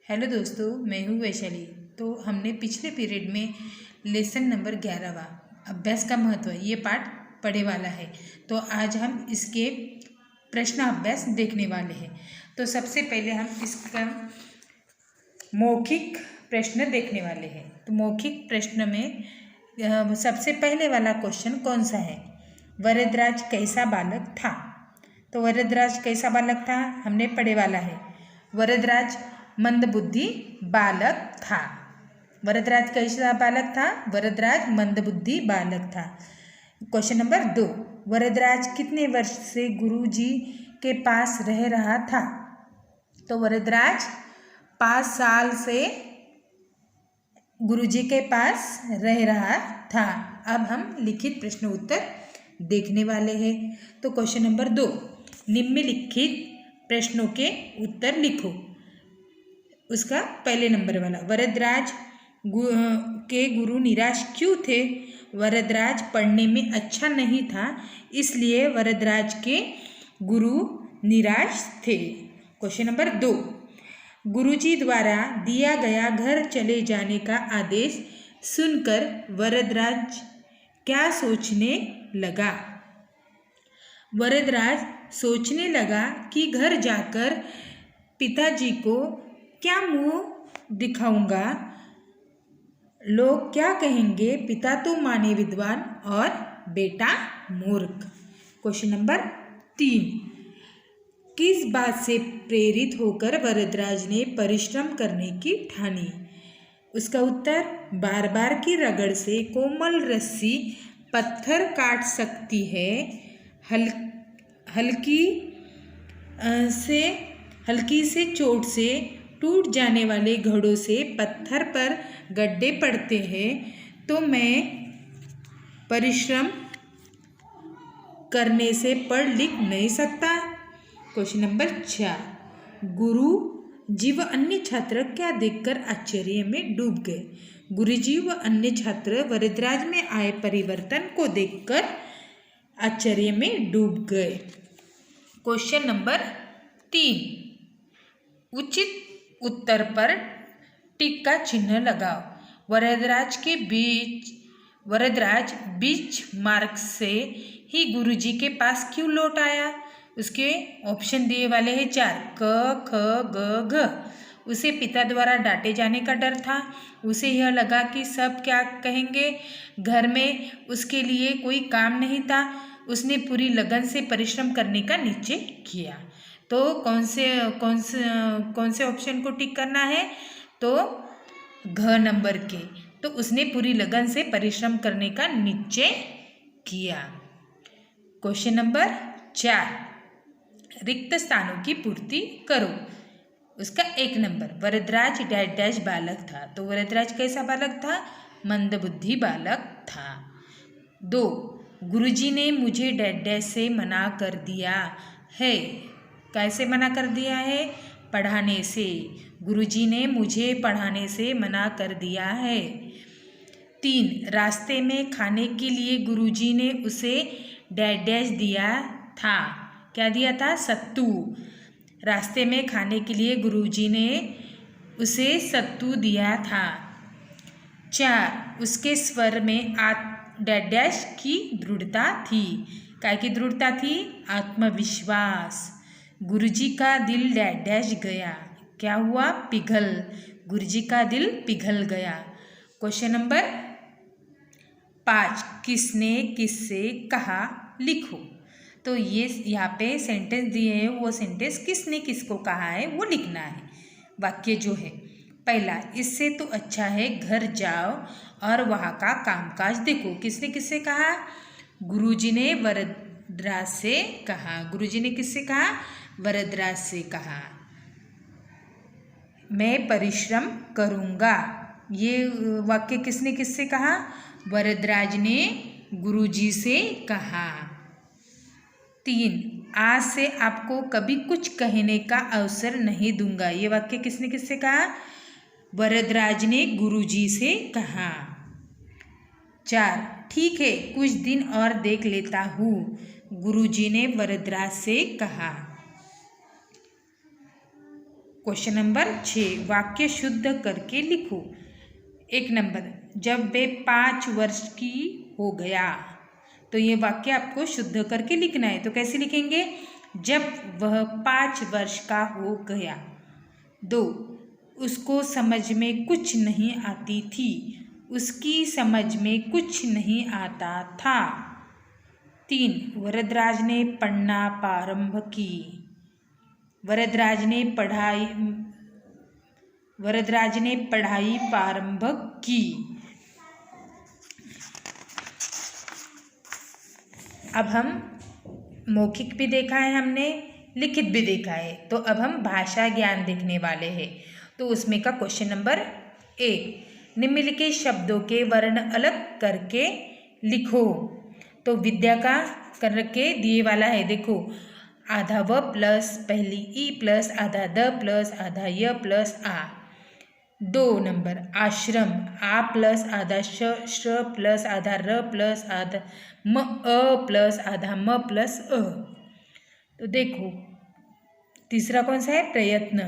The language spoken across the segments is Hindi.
हेलो दोस्तों, मैं हूँ वैशाली। तो हमने पिछले पीरियड में लेसन नंबर 11वां अभ्यास का महत्व ये पाठ पढ़े वाला है। तो आज हम इसके प्रश्न अभ्यास देखने वाले हैं। तो सबसे पहले हम इसका मौखिक प्रश्न देखने वाले हैं। तो मौखिक प्रश्न में सबसे पहले वाला क्वेश्चन कौन सा है? वरदराज कैसा बालक था? तो वरदराज कैसा बालक था हमने पढ़े वाला है। वरदराज मंदबुद्धि बालक था। वरदराज कैसा बालक था? वरदराज मंदबुद्धि बालक था। क्वेश्चन नंबर 2, वरदराज कितने वर्ष से गुरुजी के पास रह रहा था? तो वरदराज 5 साल से गुरुजी के पास रह रहा था। अब हम लिखित प्रश्न उत्तर देखने वाले हैं। तो क्वेश्चन नंबर 2, निम्नलिखित प्रश्नों के उत्तर लिखो। उसका पहले नंबर वाला, वरदराज के गुरु निराश क्यों थे? वरदराज पढ़ने में अच्छा नहीं था, इसलिए वरदराज के गुरु निराश थे। क्वेश्चन नंबर 2, गुरुजी द्वारा दिया गया घर चले जाने का आदेश सुनकर वरदराज क्या सोचने लगा? वरदराज सोचने लगा कि घर जाकर पिताजी को क्या मुंह दिखाऊंगा, लोग क्या कहेंगे, पिता तो माने विद्वान और बेटा मूर्ख। क्वेश्चन नंबर 3, किस बात से प्रेरित होकर वरदराज ने परिश्रम करने की ठानी? उसका उत्तर, बार बार की रगड़ से कोमल रस्सी पत्थर काट सकती है, हल्की से चोट से टूट जाने वाले घड़ों से पत्थर पर गड्ढे पड़ते हैं, तो मैं परिश्रम करने से पढ़ लिख नहीं सकता। क्वेश्चन नंबर 4, गुरु जी व अन्य छात्र क्या देखकर आश्चर्य में डूब गए? गुरुजी व अन्य छात्र वरदराज में आए परिवर्तन को देखकर आश्चर्य में डूब गए। क्वेश्चन नंबर 3, उचित उत्तर पर टिक का चिन्ह लगाओ। वरदराज बीच मार्ग से ही गुरुजी के पास क्यों लौट आया? उसके ऑप्शन दिए वाले हैं 4, क, ख, ग, घ। उसे पिता द्वारा डांटे जाने का डर था। उसे यह लगा कि सब क्या कहेंगे। घर में उसके लिए कोई काम नहीं था। उसने पूरी लगन से परिश्रम करने का निश्चय किया। तो कौन से ऑप्शन को टिक करना है? तो घ नंबर के। तो उसने पूरी लगन से परिश्रम करने का निश्चय किया। क्वेश्चन नंबर 4, रिक्त स्थानों की पूर्ति करो। उसका 1 नंबर, वरदराज डैश डैश बालक था। तो वरदराज कैसा बालक था? मंदबुद्धि बालक था। 2, गुरुजी ने मुझे डैश डैश से मना कर दिया है। कैसे मना कर दिया है? पढ़ाने से। गुरुजी ने मुझे पढ़ाने से मना कर दिया है। 3, रास्ते में खाने के लिए गुरुजी ने उसे डैश डैश दिया था। क्या दिया था? सत्तू। रास्ते में खाने के लिए गुरुजी ने उसे सत्तू दिया था। 4, उसके स्वर में डैश डैश की दृढ़ता थी। काय की दृढ़ता थी? आत्मविश्वास। गुरुजी का दिल डैश डैश गया। क्या हुआ? पिघल। गुरुजी का दिल पिघल गया। क्वेश्चन नंबर 5, किसने किससे कहा लिखो। तो ये यहाँ पे सेंटेंस दिए हैं, वो सेंटेंस किसने किसको कहा है वो लिखना है। वाक्य जो है, पहला, इससे तो अच्छा है घर जाओ और वहाँ का कामकाज देखो। किसने किससे कहा? गुरुजी ने वरदराज से कहा। गुरुजी ने किससे कहा? वरदराज से कहा। मैं परिश्रम करूँगा। ये वाक्य किसने किससे कहा? वरदराज ने गुरुजी से कहा। 3, आज से आपको कभी कुछ कहने का अवसर नहीं दूंगा। ये वाक्य किसने किससे कहा? वरदराज ने गुरुजी से कहा। 4, ठीक है कुछ दिन और देख लेता हूँ। गुरुजी ने वरदराज से कहा। क्वेश्चन नंबर 6, वाक्य शुद्ध करके लिखो। 1 नंबर, जब वे 5 वर्ष की हो गया, तो ये वाक्य आपको शुद्ध करके लिखना है। तो कैसे लिखेंगे? जब वह 5 वर्ष का हो गया। 2, उसको समझ में कुछ नहीं आती थी, उसकी समझ में कुछ नहीं आता था। 3, वरदराज ने पढ़ना प्रारंभ की। वरदराज ने पढ़ाई प्रारंभ की। अब हम मौखिक भी देखा है हमने, लिखित भी देखा है, तो अब हम भाषा ज्ञान देखने वाले हैं। तो उसमें का क्वेश्चन नंबर 1, निम्नलिखित शब्दों के वर्ण अलग करके लिखो। तो विद्या का करके दिए वाला है, देखो, आधा व प्लस पहली ई प्लस आधा द प्लस आधा य प्लस आ। 2 नंबर, आश्रम, आ प्लस आधा श प्लस आधा र प्लस आधा म अ प्लस आधा म प्लस अ। तो देखो, तीसरा कौन सा है? प्रयत्न,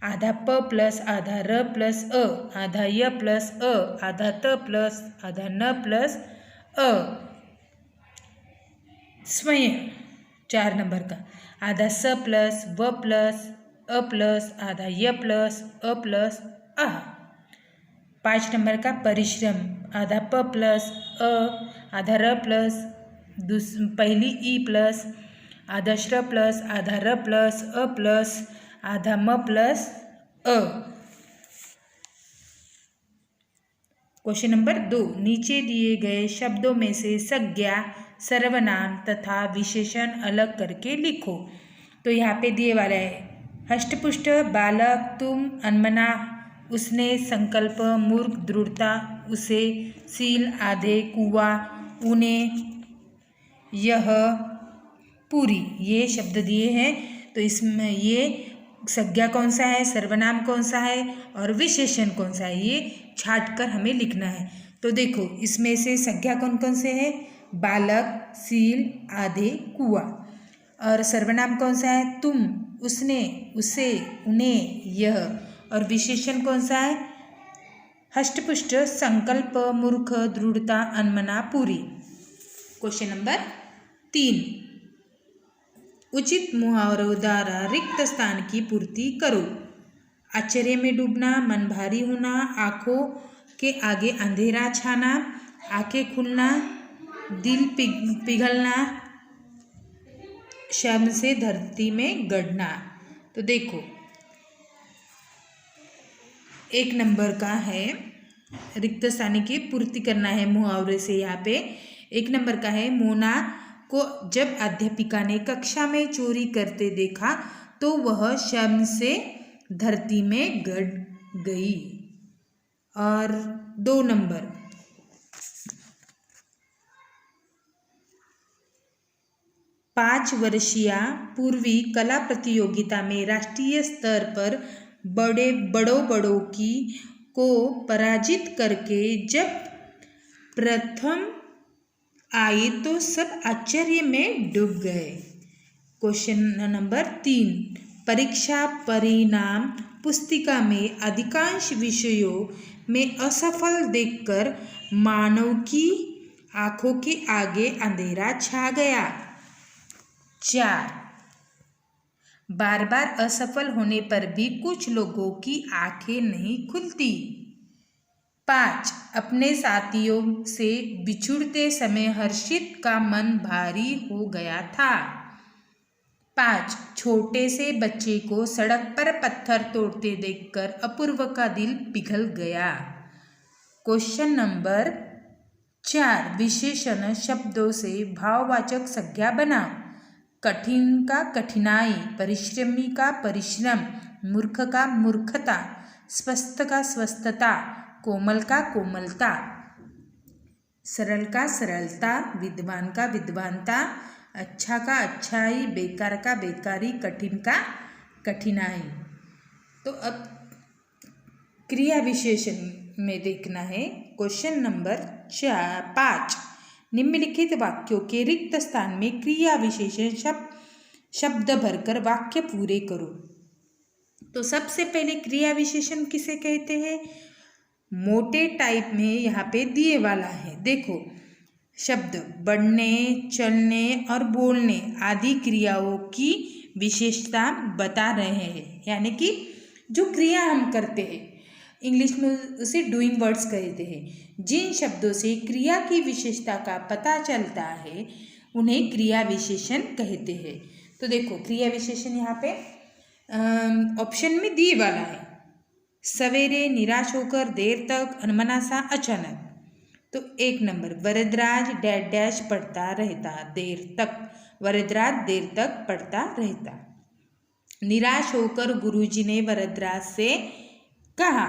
आधा प प्लस आधा र प्लस अ आधा य प्लस अ आधा त प्लस आधा न प्लस अ। स्वयं, 4 नंबर का, आधा स प्लस व प्लस अ प्लस आधा य प्लस अ प्लस आ। 5 नंबर का, परिश्रम, आधा प प्लस अ आधा र प्लस पहली ई प्लस आधा श्र प्लस आधा र प्लस अ प्लस आधा म प्लस अ। क्वेश्चन नंबर 2, नीचे दिए गए शब्दों में से संज्ञा, सर्वनाम तथा विशेषण अलग करके लिखो। तो यहाँ पे दिए वाला है, हष्टपुष्ट, बालक, तुम, अनमना, उसने, संकल्प, मूर्ख, दृढ़ता, उसे, सील, आधे, कुआं, उन्हें, यह, पूरी, ये शब्द दिए हैं। तो इसमें ये संज्ञा कौन सा है, सर्वनाम कौन सा है और विशेषण कौन सा है, ये छाट कर हमें लिखना है। तो देखो, इसमें से संज्ञा कौन कौन से है? बालक, सील, आधे, कुआं। और सर्वनाम कौन सा है? तुम, उसने, उसे, उन्हें, यह। और विशेषण कौन सा है? हष्टपुष्ट, संकल्प, मूर्ख, दृढ़ता, अनमना, पूरी। क्वेश्चन नंबर 3, उचित मुहावरों द्वारा रिक्त स्थान की पूर्ति करो। आश्चर्य में डूबना, मन भारी होना, आंखों के आगे अंधेरा छाना, आंखें खुलना, दिल पिघलना, शर्म से धरती में गड़ना। तो देखो, 1 नंबर का है, रिक्त स्थान की पूर्ति करना है मुहावरे से। यहाँ पे 1 नंबर का है, मोना को जब अध्यापिका ने कक्षा में चोरी करते देखा तो वह शर्म से धरती में गड़ गई। और 2 नंबर, पाँच वर्षीय पूर्वी कला प्रतियोगिता में राष्ट्रीय स्तर पर बड़ों को पराजित करके जब प्रथम आई तो सब आश्चर्य में डूब गए। क्वेश्चन नंबर 3, परीक्षा परिणाम पुस्तिका में अधिकांश विषयों में असफल देखकर मानव की आंखों के आगे अंधेरा छा गया। 4, बार बार असफल होने पर भी कुछ लोगों की आंखें नहीं खुलती। 5, अपने साथियों से बिछुड़ते समय हर्षित का मन भारी हो गया था। 5, छोटे से बच्चे को सड़क पर पत्थर तोड़ते देखकर अपूर्व का दिल पिघल गया। क्वेश्चन नंबर 4, विशेषण शब्दों से भाववाचक संज्ञा बनाओ। कठिन का कठिनाई, परिश्रमी का परिश्रम, मूर्ख का मूर्खता, स्वस्थ का स्वस्थता, कोमल का कोमलता, सरल का सरलता, विद्वान का विद्वानता, अच्छा का अच्छाई, बेकार का बेकारी, कठिन का कठिनाई। तो अब क्रिया विशेषण में देखना है। क्वेश्चन नंबर 5, निम्नलिखित वाक्यों के रिक्त स्थान में क्रिया विशेषण शब्द भरकर वाक्य पूरे करो। तो सबसे पहले क्रिया विशेषण किसे कहते हैं? मोटे टाइप में यहाँ पे दिए वाला है। देखो, शब्द बढ़ने, चलने और बोलने आदि क्रियाओं की विशेषता बता रहे हैं, यानी कि जो क्रिया हम करते हैं, इंग्लिश में उसे डूइंग वर्ड्स कहते हैं। जिन शब्दों से क्रिया की विशेषता का पता चलता है उन्हें क्रिया विशेषण कहते हैं। तो देखो, क्रिया विशेषण यहाँ पे ऑप्शन में दिए वाला है। सवेरे, निराश होकर, देर तक, अनमनासा, अचानक। तो 1 नंबर, वरदराज डैश डैश पढ़ता रहता देर तक। वरदराज देर तक पढ़ता रहता। निराश होकर गुरुजी ने वरदराज से कहा।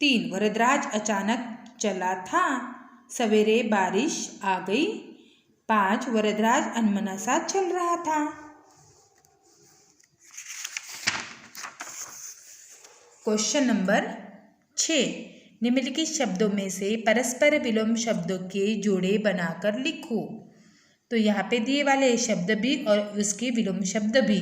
3, वरदराज अचानक चला था। सवेरे बारिश आ गई। 5, वरदराज अनमनासा चल रहा था। क्वेश्चन नंबर 6, निम्नलिखित शब्दों में से परस्पर विलोम शब्दों के जोड़े बनाकर लिखो। तो यहाँ पे दिए वाले शब्द भी और उसके विलोम शब्द भी।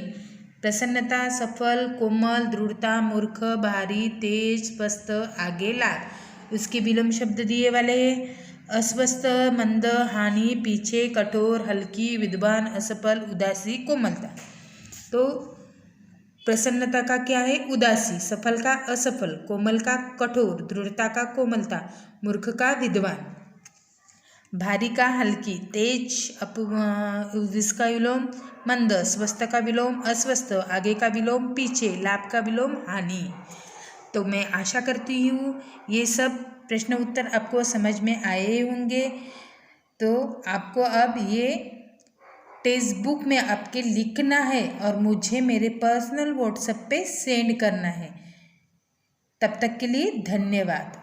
प्रसन्नता, सफल, कोमल, दृढ़ता, मूर्ख, भारी, तेज, स्वस्थ, आगे, लाल। उसके विलोम शब्द दिए वाले हैं। अस्वस्थ, मंद, हानि, पीछे, कठोर, हल्की, विद्वान, असफल, उदासी, कोमलता। तो प्रसन्नता का क्या है? उदासी। सफल का असफल। कोमल का कठोर। दृढ़ता का कोमलता। मूर्ख का विद्वान। भारी का हल्की। तेज इसका विलोम मंद। स्वस्थ का विलोम अस्वस्थ। आगे का विलोम पीछे। लाभ का विलोम हानि। तो मैं आशा करती हूँ ये सब प्रश्न उत्तर आपको समझ में आए होंगे। तो आपको अब ये टेक्स्ट बुक में आपके लिखना है और मुझे मेरे पर्सनल व्हाट्सएप पे सेंड करना है। तब तक के लिए धन्यवाद।